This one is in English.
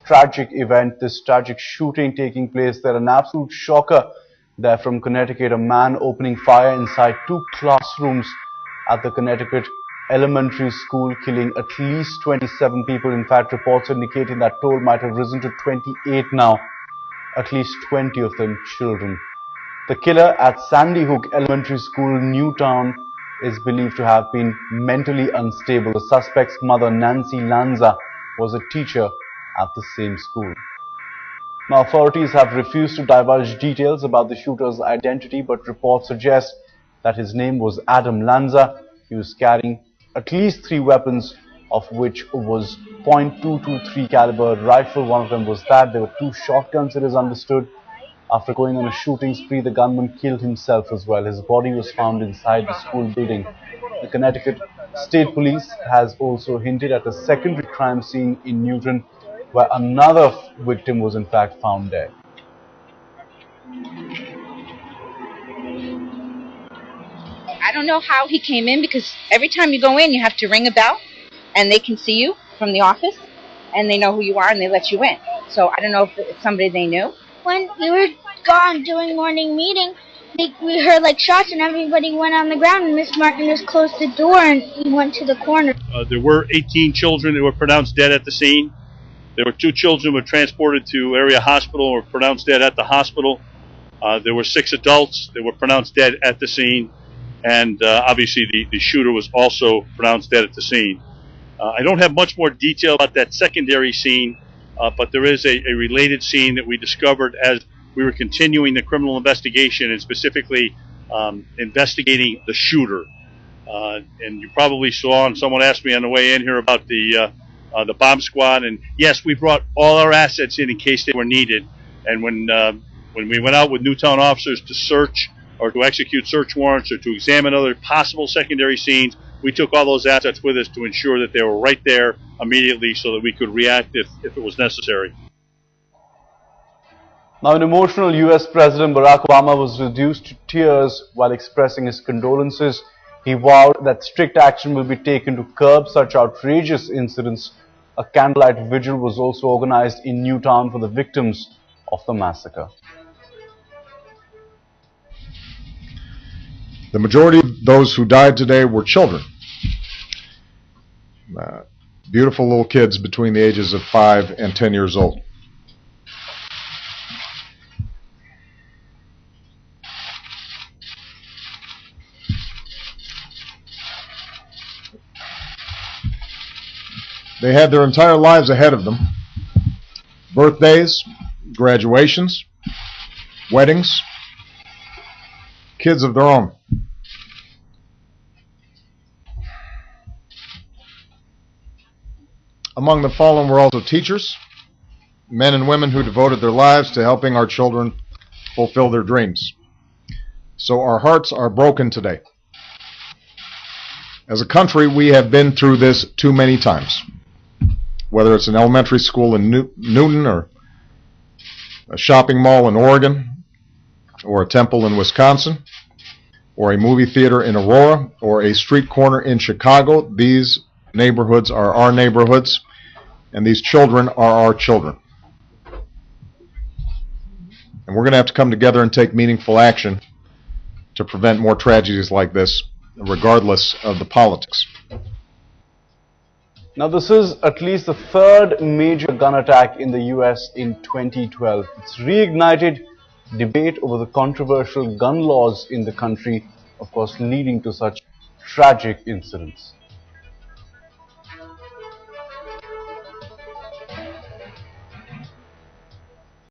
tragic event, this tragic shooting taking place there. An absolute shocker there from Connecticut. A man opening fire inside 2 classrooms at the Connecticut elementary school, killing at least 27 people. In fact, reports indicating that toll might have risen to 28 now, at least 20 of them children. The killer at Sandy Hook Elementary School, Newtown, is believed to have been mentally unstable. The suspect's mother, Nancy Lanza, was a teacher at the same school. Now, authorities have refused to divulge details about the shooter's identity, but reports suggest that his name was Adam Lanza. He was carrying at least 3 weapons, of which was .223 caliber rifle. One of them was that. There were 2 shotguns, it is understood. After going on a shooting spree, the gunman killed himself as well. His body was found inside the school building. The Connecticut State Police has also hinted at a secondary crime scene in Newton, where another victim was in fact found dead. I don't know how he came in, because every time you go in, you have to ring a bell, and they can see you from the office, and they know who you are, and they let you in. So I don't know if it's somebody they knew. When we were gone doing morning meeting, we heard like shots, and everybody went on the ground, and Miss Martin just closed the door, and he went to the corner. There were 18 children who were pronounced dead at the scene. There were 2 children who were transported to area hospital or pronounced dead at the hospital. There were 6 adults that were pronounced dead at the scene. And obviously the shooter was also pronounced dead at the scene. I don't have much more detail about that secondary scene, but there is a related scene that we discovered as we were continuing the criminal investigation, and specifically investigating the shooter. And you probably saw, and someone asked me on the way in here about the bomb squad. And yes, we brought all our assets in case they were needed. And when we went out with Newtown officers to search or to execute search warrants or to examine other possible secondary scenes, we took all those assets with us to ensure that they were right there immediately so that we could react if it was necessary. Now, an emotional US President Barack Obama was reduced to tears while expressing his condolences. He vowed that strict action will be taken to curb such outrageous incidents. A candlelight vigil was also organized in Newtown for the victims of the massacre. The majority of those who died today were children. Beautiful little kids between the ages of 5 and 10 years old. They had their entire lives ahead of them. Birthdays, graduations, weddings, kids of their own. Among the fallen were also teachers, men and women who devoted their lives to helping our children fulfill their dreams. So our hearts are broken today. As a country, we have been through this too many times. Whether it's an elementary school in Newton, or a shopping mall in Oregon, or a temple in Wisconsin, or a movie theater in Aurora, or a street corner in Chicago, these neighborhoods are our neighborhoods, and these children are our children. And we're going to have to come together and take meaningful action to prevent more tragedies like this, regardless of the politics. Now, this is at least the 3rd major gun attack in the US in 2012. It's reignited debate over the controversial gun laws in the country, of course, leading to such tragic incidents.